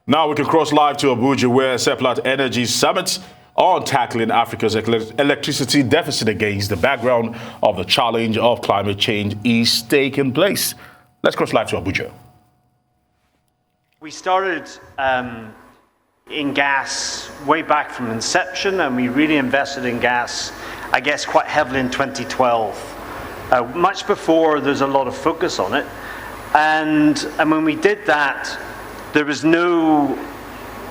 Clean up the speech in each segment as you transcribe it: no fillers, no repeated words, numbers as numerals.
Now we can cross live to Abuja, where Seplat Energy Summit on tackling Africa's electricity deficit against the background of the challenge of climate change is taking place. Let's cross live to Abuja. We started in gas way back from inception, and we really invested in gas, I guess, quite heavily in 2012. Much before there's a lot of focus on it. And when we did that, there was no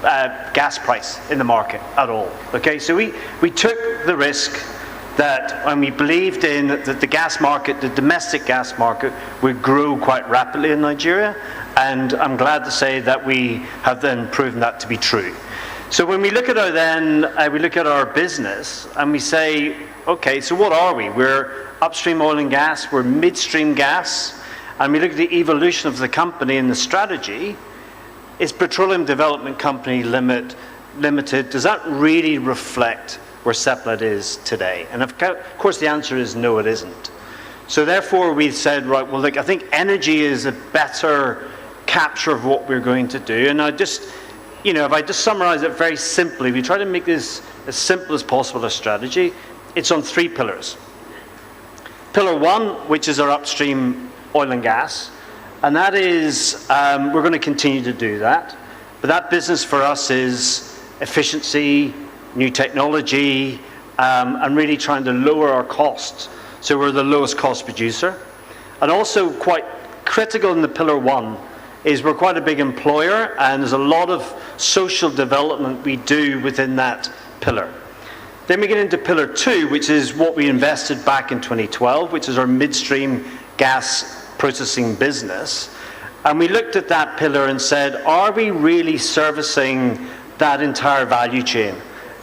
gas price in the market at all. Okay, so we took the risk that when we believed in that the gas market, the domestic gas market, would grow quite rapidly in Nigeria, and I'm glad to say that we have then proven that to be true. So when we look at we look at our business and we say, okay, so what are we? We're upstream oil and gas, we're midstream gas, and we look at the evolution of the company and the strategy. Is Petroleum Development Company Limited, does that really reflect where Seplat is today? And of course the answer is no, it isn't. So therefore we said, right, well, look, I think energy is a better capture of what we're going to do. And if I just summarize it very simply, we try to make this as simple as possible, a strategy. It's on 3 pillars. Pillar 1, which is our upstream oil and gas. And that is, we're going to continue to do that. But that business for us is efficiency, new technology, and really trying to lower our costs. So we're the lowest cost producer. And also quite critical in the pillar 1 is we're quite a big employer, and there's a lot of social development we do within that pillar. Then we get into pillar 2, which is what we invested back in 2012, which is our midstream gas processing business. And we looked at that pillar and said, are we really servicing that entire value chain?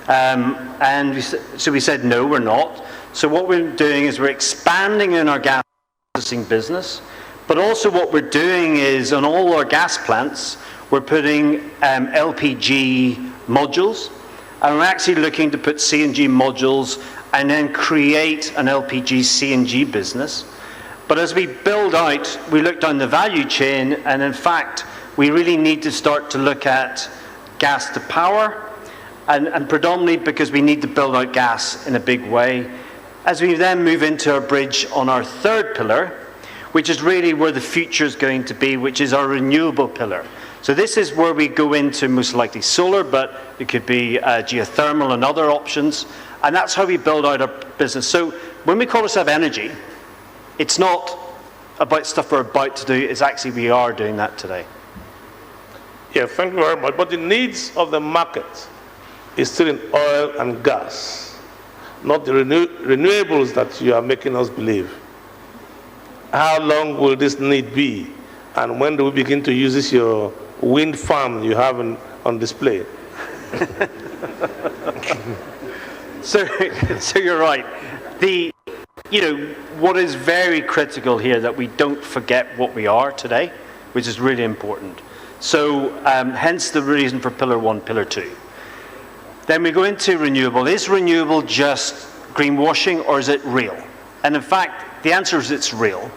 So we said, no, we're not. So what we're doing is we're expanding in our gas processing business, but also what we're doing is on all our gas plants, we're putting LPG modules, and we're actually looking to put CNG modules and then create an LPG CNG business. But as we build out, we look down the value chain, and in fact, we really need to start to look at gas to power, and predominantly because we need to build out gas in a big way. As we then move into our bridge on our 3rd pillar, which is really where the future is going to be, which is our renewable pillar. So this is where we go into most likely solar, but it could be geothermal and other options, and that's how we build out our business. So when we call ourselves energy, it's not about stuff we're about to do, it's actually we are doing that today. Yeah, thank you very much. But the needs of the market is still in oil and gas, not the renewables that you are making us believe. How long will this need be? And when do we begin to use this, your wind farm you have on display? So you're right. What is very critical here that we don't forget what we are today, which is really important. So hence the reason for pillar 1, pillar 2. Then we go into renewable. Is renewable just greenwashing, or is it real? And in fact, the answer is it's real.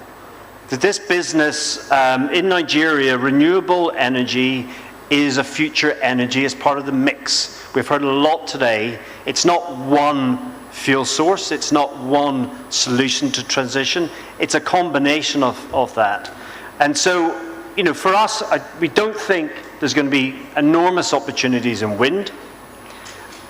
That this business in Nigeria, renewable energy is a future energy as part of the mix. We've heard a lot today. It's not one fuel source, it's not one solution to transition, it's a combination of that. And so, for us, we don't think there's going to be enormous opportunities in wind,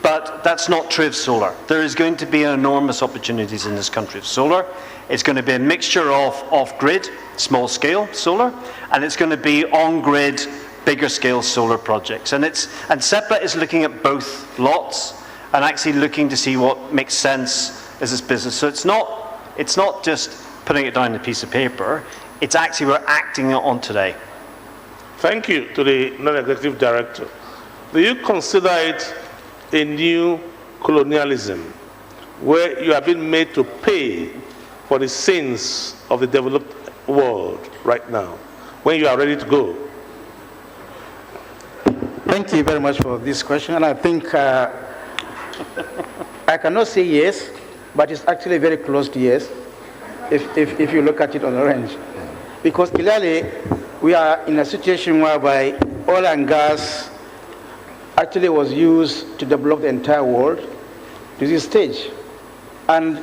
but that's not true of solar. There is going to be enormous opportunities in this country of solar. It's going to be a mixture of off-grid, small-scale solar, and it's going to be on-grid, bigger-scale solar projects. And Seplat is looking at both lots, and actually looking to see what makes sense as this business. So it's not just putting it down on a piece of paper, it's actually we're acting on today. Thank you to the non-executive director. Do you consider it a new colonialism where you are being made to pay for the sins of the developed world right now, when you are ready to go? Thank you very much for this question. And I think I cannot say yes, but it's actually very close to yes, if you look at it on the range. Because clearly, we are in a situation whereby oil and gas actually was used to develop the entire world to this stage. And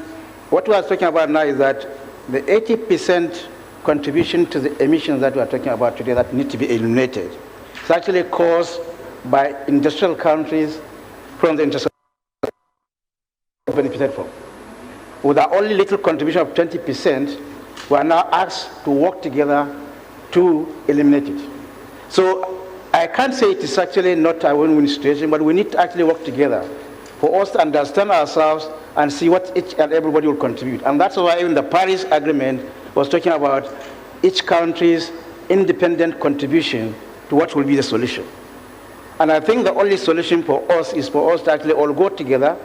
what we are talking about now is that the 80% contribution to the emissions that we are talking about today that need to be eliminated is actually caused by industrial countries from the industrial benefited from. With our only little contribution of 20%, we are now asked to work together to eliminate it. So I can't say it is actually not a win-win situation, but we need to actually work together for us to understand ourselves and see what each and everybody will contribute. And that's why even the Paris Agreement was talking about each country's independent contribution to what will be the solution. And I think the only solution for us is for us to actually all go together,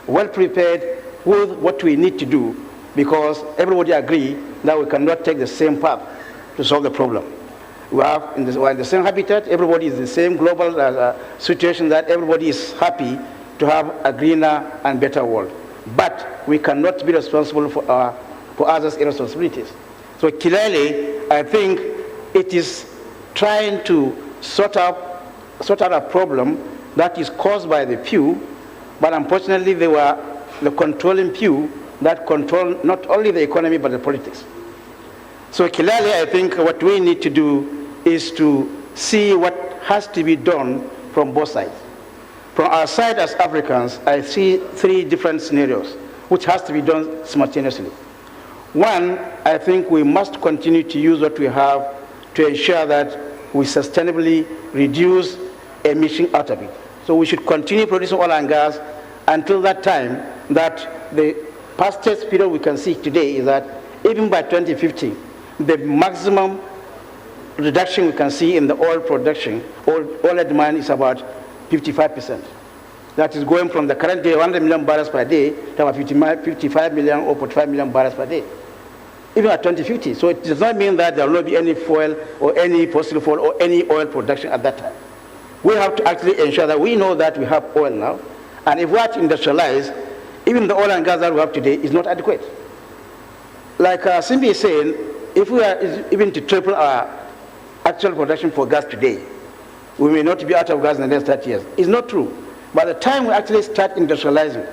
well prepared with what we need to do, because everybody agree that we cannot take the same path to solve the problem. We're in the same habitat, everybody is in the same global situation that everybody is happy to have a greener and better world. But we cannot be responsible for others' irresponsibilities. So clearly, I think it is trying to sort out a problem that is caused by the few, but unfortunately they were the controlling few that control not only the economy but the politics. So clearly, I think what we need to do is to see what has to be done from both sides. From our side as Africans, I see three different scenarios which has to be done simultaneously. One, I think we must continue to use what we have to ensure that we sustainably reduce emission out of it. So we should continue producing oil and gas until that time that the fastest period we can see today is that even by 2050, the maximum reduction we can see in the oil production, oil demand is about 55%. That is going from the current day 100 million barrels per day to about 55 million or 45 million barrels per day, even at 2050. So it does not mean that there will not be any fuel or any fossil fuel or any oil production at that time. We have to actually ensure that we know that we have oil now, and if we are to industrialize, even the oil and gas that we have today is not adequate. Like Simbi is saying, if we are even to triple our actual production for gas today, we may not be out of gas in the next 30 years. It's not true. By the time we actually start industrializing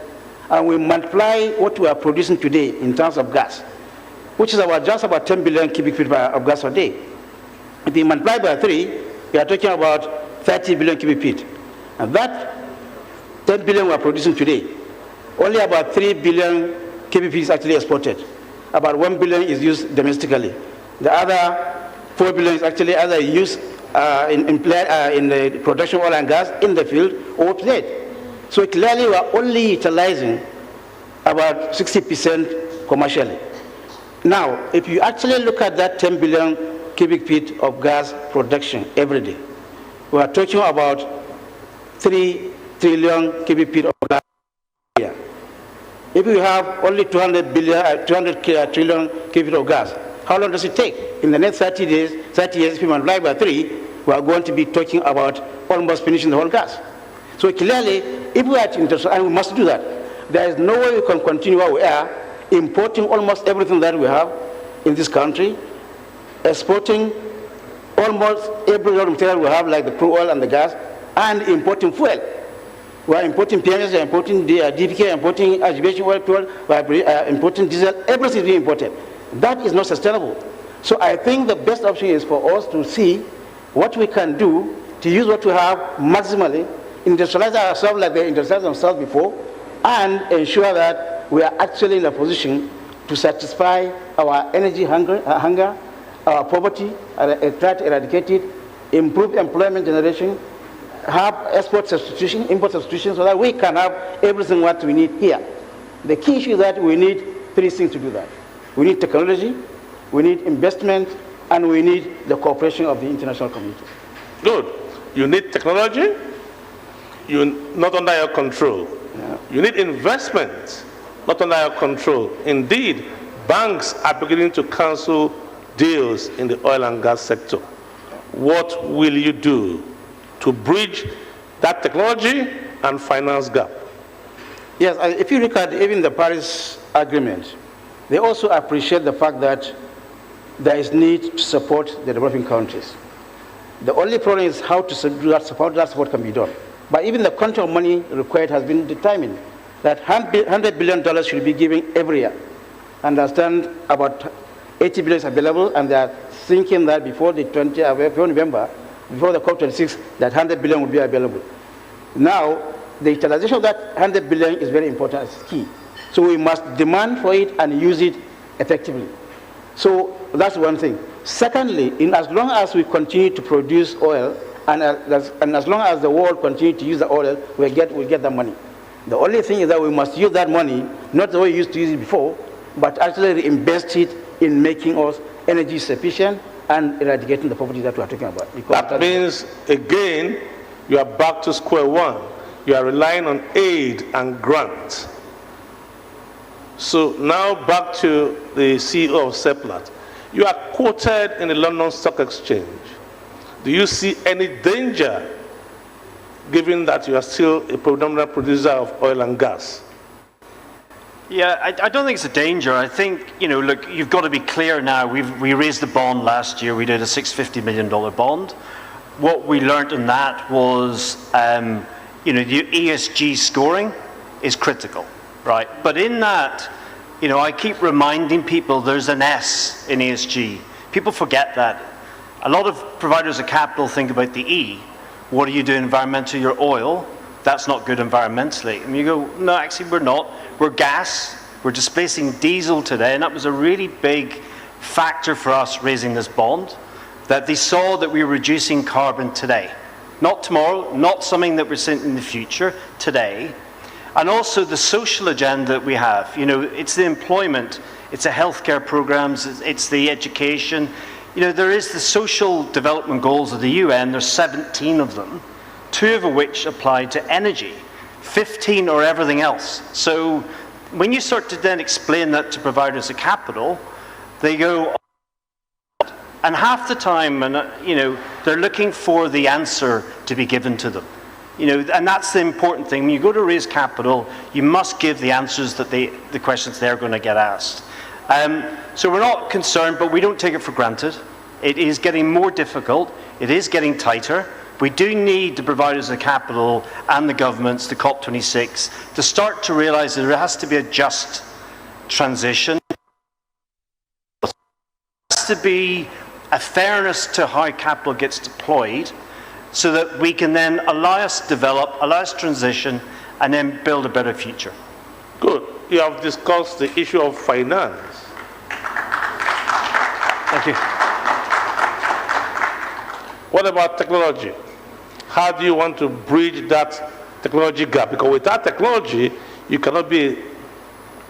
and we multiply what we are producing today in terms of gas, which is just about 10 billion cubic feet of gas a day. If we multiply by 3, we are talking about 30 billion cubic feet. And that 10 billion we are producing today, only about 3 billion cubic feet is actually exported. About 1 billion is used domestically. The other 4 billion is actually either used in the production of oil and gas in the field or trade. So clearly we are only utilizing about 60% commercially. Now, if you actually look at that 10 billion cubic feet of gas production every day, we are talking about 3 trillion cubic feet of gas a year. If we have only 200 trillion cubic feet of gas, how long does it take? In the next 30 years, if we multiply by 3, we are going to be talking about almost finishing the whole gas. So clearly, if we are interested, and we must do that, there is no way we can continue where we are, importing almost everything that we have in this country, exporting almost every raw material we have, like the crude oil and the gas, and importing fuel. We are importing PMS, we are importing DPK, we are importing agitation oil, we are importing diesel, everything is being imported. That is not sustainable. So I think the best option is for us to see what we can do to use what we have maximally, industrialize ourselves like they industrialized themselves before, and ensure that we are actually in a position to satisfy our energy hunger, our poverty, try to eradicate it, improve employment generation, have export substitution, import substitution, so that we can have everything what we need here. The key issue is that we need 3 things to do that. We need technology, we need investment, and we need the cooperation of the international community. Good. You need technology, not under your control. Yeah. You need investment, not under your control. Indeed, banks are beginning to cancel deals in the oil and gas sector. What will you do to bridge that technology and finance gap? Yes, if you look at even the Paris Agreement, they also appreciate the fact that there is need to support the developing countries. The only problem is how to do that support can be done. But even the quantum of money required has been determined that $100 billion should be given every year. Understand about 80 billion is available, and they are thinking that before the 20th of November, before the COP26, that 100 billion will be available. Now, the utilization of that 100 billion is very important, it's key. So we must demand for it and use it effectively. So that's one thing. Secondly, in as long as we continue to produce oil, and as long as the world continues to use the oil, we'll get the money. The only thing is that we must use that money, not the way we used to use it before, but actually reinvest it in making us energy sufficient and eradicating the poverty that we are talking about. That means, again, you are back to square one. You are relying on aid and grant. So now back to the CEO of Seplat. You are quoted in the London Stock Exchange. Do you see any danger, given that you are still a predominant producer of oil and gas? Yeah, I don't think it's a danger. I think, look, you've got to be clear now. We raised the bond last year. We did a $650 million bond. What we learned in that was, the ESG scoring is critical, right? But in that, I keep reminding people there's an S in ESG. People forget that. A lot of providers of capital think about the E. What do you do environmentally? Your oil. That's not good environmentally. And you go, no, actually we're not. We're gas. We're displacing diesel today. And that was a really big factor for us raising this bond, that they saw that we were reducing carbon today. Not tomorrow, not something that we're seeing in the future, today. And also the social agenda that we have. It's the employment, it's the healthcare programs, it's the education. There is the social development goals of the UN. There's 17 of them, 2 of which apply to energy, 15 or everything else. So when you start to then explain that to providers of capital, they go, and half the time, they're looking for the answer to be given to them. And that's the important thing. When you go to raise capital, you must give the answers that the questions they're going to get asked. So we're not concerned, but we don't take it for granted. It is getting more difficult. It is getting tighter. We do need the providers of capital and the governments, the COP26, to start to realize that there has to be a just transition. There has to be a fairness to how capital gets deployed, so that we can then allow us develop, allow us transition, and then build a better future. Good. You have discussed the issue of finance. Thank you. What about technology? How do you want to bridge that technology gap? Because without technology, you cannot be a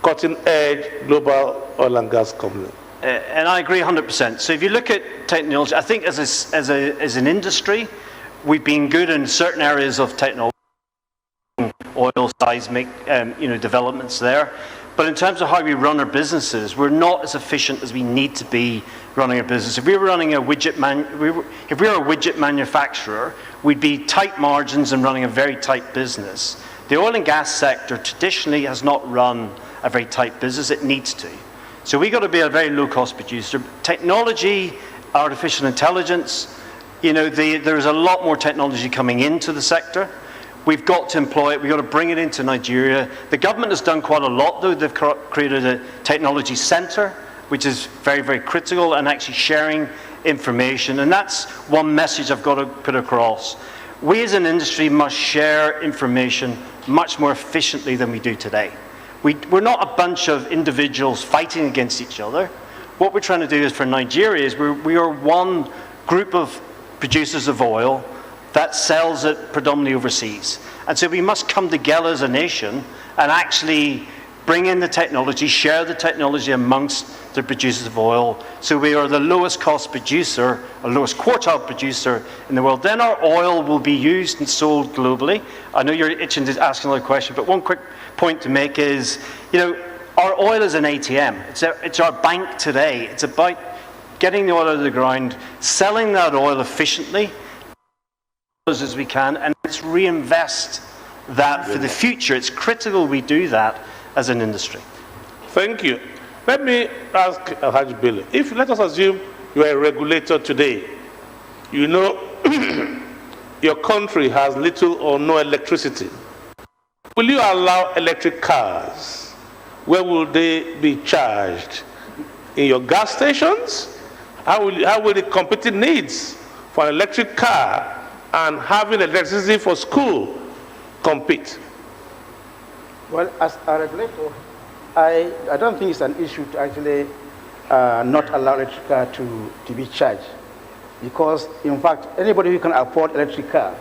cutting-edge global oil and gas company. And I agree 100%. So if you look at technology, I think as an industry, we've been good in certain areas of technology, oil, seismic, developments there. But in terms of how we run our businesses, we're not as efficient as we need to be running a business. If we were running a widget manufacturer, we'd be tight margins and running a very tight business. The oil and gas sector traditionally has not run a very tight business. It needs to. So we've got to be a very low-cost producer. Technology, artificial intelligence, there's a lot more technology coming into the sector. We've got to employ it. We've got to bring it into Nigeria. The government has done quite a lot, though. They've created a technology center, which is very, very critical, and actually sharing information. And that's one message I've got to put across. We as an industry must share information much more efficiently than we do today. We're not a bunch of individuals fighting against each other. What we're trying to do is for Nigeria is we are one group of producers of oil that sells it predominantly overseas. And so we must come together as a nation and actually bring in the technology, share the technology amongst the producers of oil, so we are the lowest cost producer, or lowest quartile producer in the world. Then our oil will be used and sold globally. I know you're itching to ask another question, but one quick point to make is, our oil is an ATM. It's our bank today. It's about getting the oil out of the ground, selling that oil efficiently as we can, and let's reinvest that for the future. It's critical we do that as an industry. Thank you. Let me ask Alhaji Bello. Let us assume you are a regulator today, you know your country has little or no electricity, will you allow electric cars? Where will they be charged? In your gas stations? How will the competing needs for an electric car and having electricity for school compete? Well, as a regulator, I don't think it's an issue to actually not allow electric car to be charged. Because, in fact, anybody who can afford electric car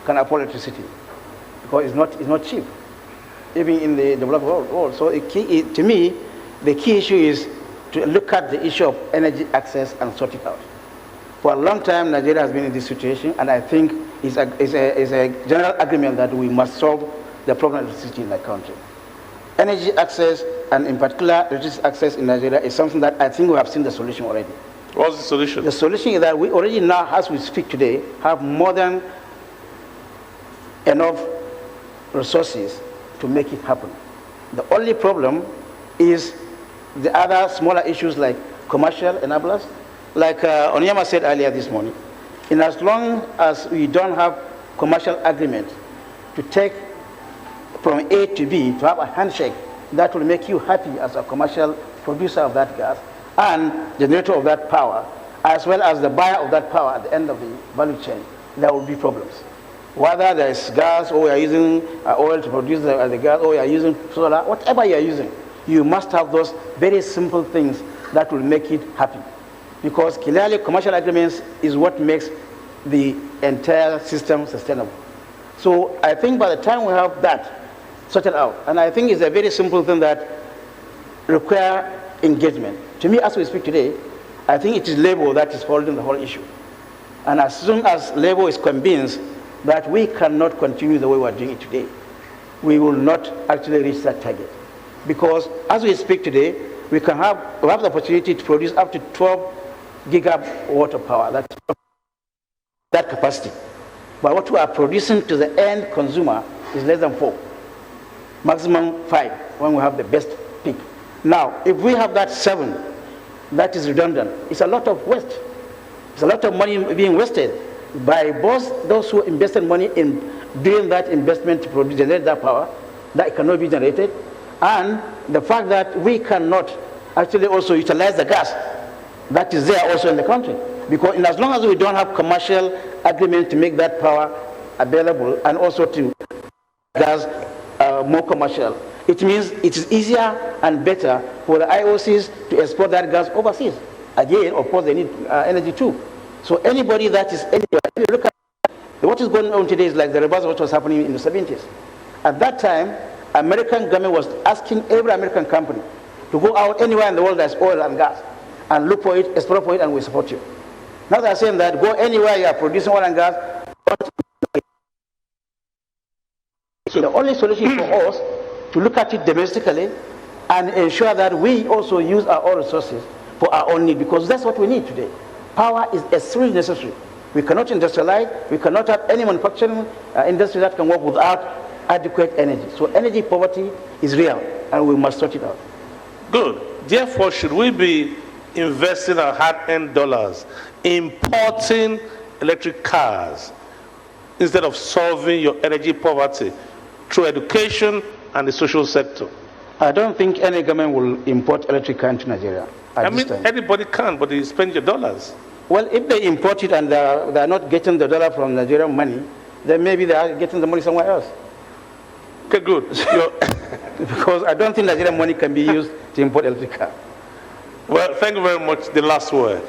can afford electricity. Because it's not cheap, even in the developed world. So to me, the key issue is to look at the issue of energy access and sort it out. For a long time, Nigeria has been in this situation, and I think it's a general agreement that we must solve the problem of electricity in the country. Energy access, and in particular, electricity access in Nigeria, is something that I think we have seen the solution already. What's the solution? The solution is that we already now, as we speak today, have more than enough resources to make it happen. The only problem is the other smaller issues like commercial enablers. Like Onyema said earlier this morning, in as long as we don't have commercial agreement to take from A to B, to have a handshake that will make you happy as a commercial producer of that gas and generator of that power, as well as the buyer of that power at the end of the value chain, there will be problems. Whether there is gas, or you are using oil to produce the gas, or you are using solar, whatever you are using, you must have those very simple things that will make it happy. Because clearly commercial agreements is what makes the entire system sustainable. So I think by the time we have that sorted out, and I think it's a very simple thing that requires engagement. To me, as we speak today, I think it is labor that is holding the whole issue. And as soon as labor is convinced that we cannot continue the way we are doing it today, we will not actually reach that target. Because as we speak today, we have the opportunity to produce up to 12 gigawatt of power, that capacity. But what we are producing to the end consumer is less than 4, maximum 5 when we have the best peak. Now, if we have that 7, that is redundant. It's a lot of waste. It's a lot of money being wasted by both those who invested money in doing that investment to generate that power that cannot be generated, and the fact that we cannot actually also utilize the gas that is there also in the country. Because as long as we don't have commercial agreement to make that power available and also to gas more commercial, it means it is easier and better for the IOCs to export that gas overseas. Again, of course, they need energy too. So anybody that is anywhere, if you look at what is going on today is like the reverse of what was happening in the 70s. At that time, American government was asking every American company to go out anywhere in the world that's oil and gas and look for it, explore for it, and we support you. Now they're saying that go anywhere you are producing oil and gas. So the only solution for us to look at it domestically and ensure that we also use our own resources for our own need, because that's what we need today. Power is extremely necessary. We cannot industrialize, we cannot have any manufacturing industry that can work without adequate energy. So energy poverty is real, and we must sort it out. Good. Therefore, should we be investing our hard-earned dollars importing electric cars instead of solving your energy poverty through education and the social sector? I don't think any government will import electric car into Nigeria. Anybody can, but you spend your dollars. Well, if they import it and they are not getting the dollar from Nigerian money, then maybe they are getting the money somewhere else. Okay, good. Because I don't think Nigerian money can be used to import electric car. Well, thank you very much. The last word.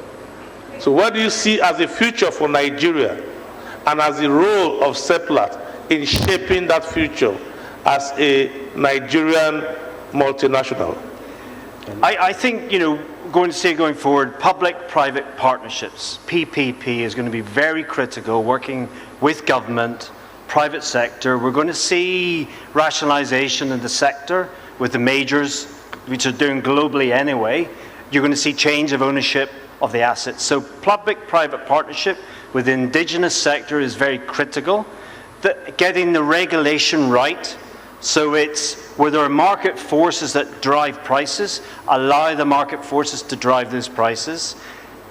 So what do you see as the future for Nigeria and as the role of Seplat in shaping that future as a Nigerian multinational? I think, going forward, public-private partnerships, PPP, is going to be very critical, working with government, private sector. We're going to see rationalization in the sector with the majors, which are doing globally anyway. You're going to see change of ownership of the assets. So public-private partnership with the indigenous sector is very critical. Getting the regulation right, so it's where there are market forces that drive prices, allow the market forces to drive those prices.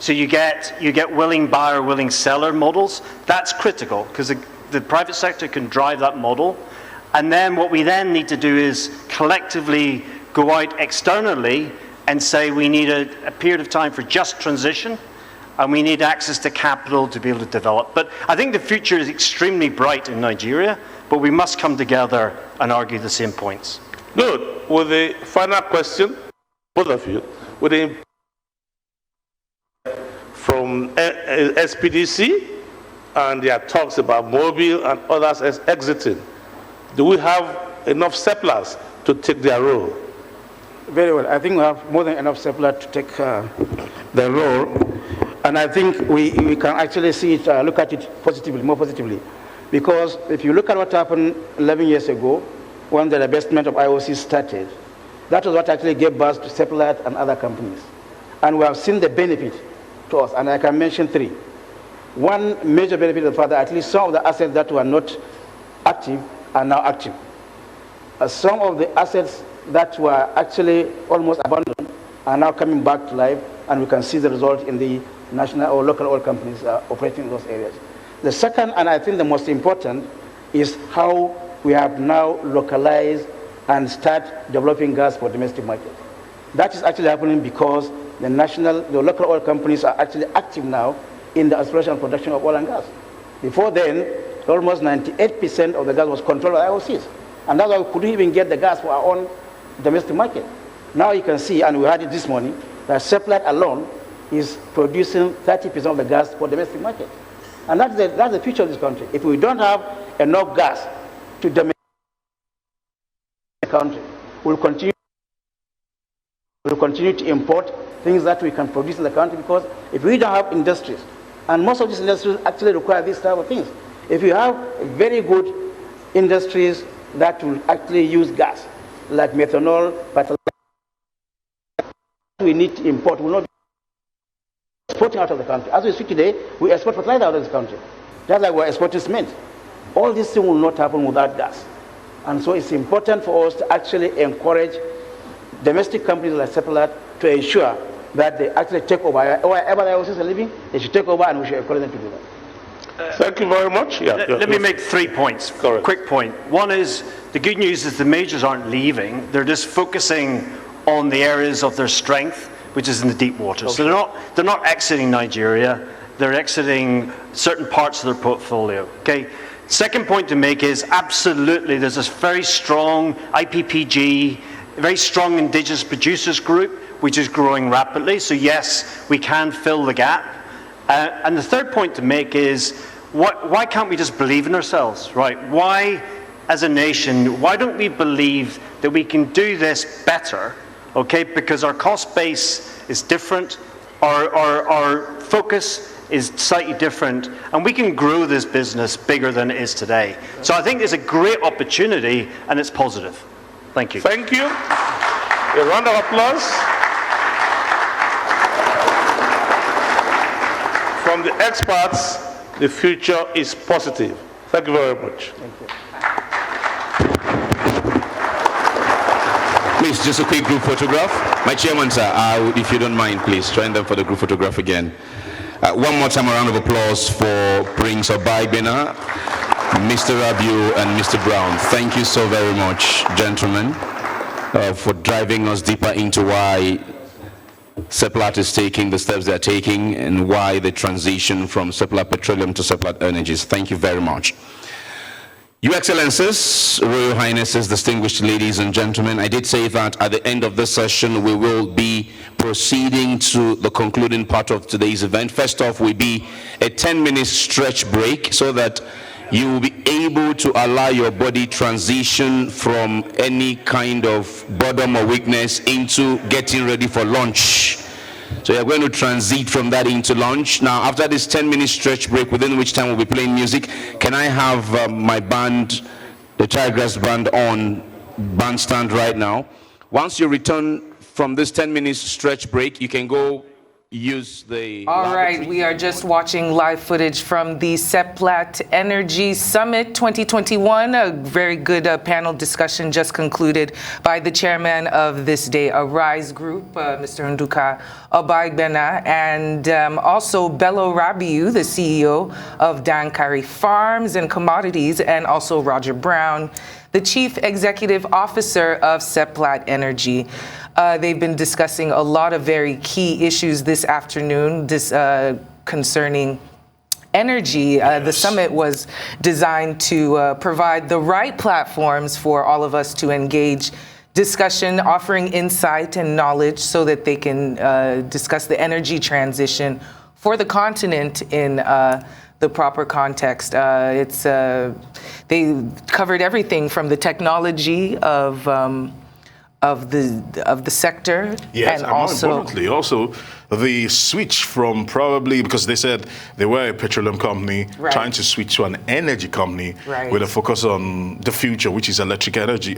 So you get willing buyer, willing seller models. That's critical because the private sector can drive that model. And then what we then need to do is collectively go out externally and say we need a period of time for just transition, and we need access to capital to be able to develop. But I think the future is extremely bright in Nigeria, but we must come together and argue the same points. Good. With the final question, both of you, with the from SPDC, and there are talks about Mobile and others as exiting. Do we have enough Seplats to take their role? Very well. I think we have more than enough Seplat to take the role. And I think we can actually see it, look at it positively, more positively. Because if you look at what happened 11 years ago, when the divestment of IOC started, that was what actually gave birth to Seplat and other companies. And we have seen the benefit to us, and I can mention three. One major benefit of the fact that at least some of the assets that were not active are now active. Some of the assets that were actually almost abandoned are now coming back to life, and we can see the result in the national or local oil companies operating in those areas. The second, and I think the most important, is how we have now localized and start developing gas for domestic market. That is actually happening because the local oil companies are actually active now in the exploration and production of oil and gas. Before then, almost 98% of the gas was controlled by IOCs. And that's why we couldn't even get the gas for our own domestic market. Now you can see, and we had it this morning, that Seplat alone is producing 30% of the gas for domestic market. And that's the future of this country. If we don't have enough gas to domestic the country, we'll continue to import things that we can produce in the country, because if we don't have industries, and most of these industries actually require these type of things. If you have very good industries that will actually use gas, like methanol, fertilizer, we need to import. We will not be exporting out of the country. As we speak today, we export fertilizer out of this country. Just like we're exporting cement. All these things will not happen without gas. And so it's important for us to actually encourage domestic companies like Seplat to ensure that they actually take over. Wherever the IOCs are living, they should take over, and we should encourage them to do that. Thank you very much. Let me make 3 points. Correct. Quick point. One is, the good news is the majors aren't leaving. They're just focusing on the areas of their strength, which is in the deep water. Okay. So they're not exiting Nigeria. They're exiting certain parts of their portfolio. Okay. Second point to make is, absolutely, there's this very strong IPPG, very strong indigenous producers group, which is growing rapidly. So yes, we can fill the gap. And the third point to make is, why can't we just believe in ourselves, right? Why, as a nation, why don't we believe that we can do this better, okay? Because our cost base is different, our focus is slightly different, and we can grow this business bigger than it is today. So I think there's a great opportunity, and it's positive. Thank you. Thank you. A round of applause. From the experts, the future is positive. Thank you very much. Thank you. Please, just a quick group photograph. My chairman, sir, if you don't mind, please, join them for the group photograph again. One more time, a round of applause for Prince Obaibena, Mr. Rabiu, and Mr. Brown. Thank you so very much, gentlemen, for driving us deeper into why Seplat is taking the steps they're taking and why the transition from Seplat Petroleum to Seplat Energies. Thank you very much. Your Excellencies, Royal Highnesses, distinguished ladies and gentlemen, I did say that at the end of this session we will be proceeding to the concluding part of today's event. First off will be a 10-minute stretch break so that you will be able to allow your body transition from any kind of boredom or weakness into getting ready for lunch. So you're going to transit from that into lunch. Now, after this 10-minute stretch break, within which time we'll be playing music, can I have my band, the Tigergrass Band, on bandstand right now? Once you return from this 10-minute stretch break, you can go use the All right, laboratory? we are just watching live footage from the Seplat Energy Summit 2021. A very good panel discussion just concluded by the chairman of this day, Arise Group, Mr. Nduka Obaigbena, and also Bello Rabiu, the CEO of Dankari Farms and Commodities, and also Roger Brown, the Chief Executive Officer of Seplat Energy. They've been discussing a lot of very key issues this afternoon concerning energy. The summit was designed to provide the right platforms for all of us to engage discussion, offering insight and knowledge so that they can discuss the energy transition for the continent in the proper context. They covered everything from the technology of the sector, yes, and more importantly, also the switch from probably, because they said they were a petroleum company trying to switch to an energy company with a focus on the future, which is electric energy.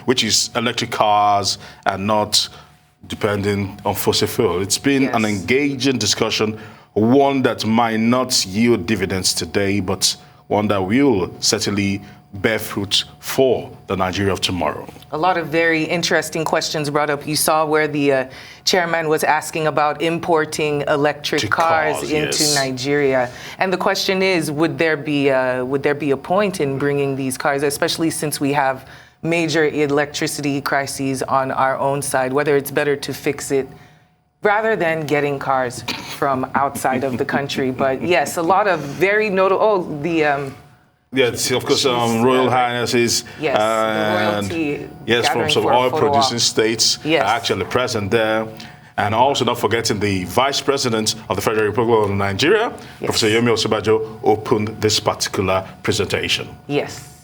Which is electric cars and not depending on fossil fuel. It's been an engaging discussion, one that might not yield dividends today, but one that will certainly bear fruit for the Nigeria of tomorrow. A lot of very interesting questions brought up. You saw where the chairman was asking about importing electric cars into Nigeria. And the question is, would there be a point in bringing these cars, especially since we have major electricity crises on our own side, whether it's better to fix it rather than getting cars from outside of the country. But yes, a lot of very notable, yes, of course, Royal Highnesses from some oil-producing states are actually present there. And also not forgetting the Vice President of the Federal Republic of Nigeria, Professor Yemi Osinbajo, opened this particular presentation. Yes.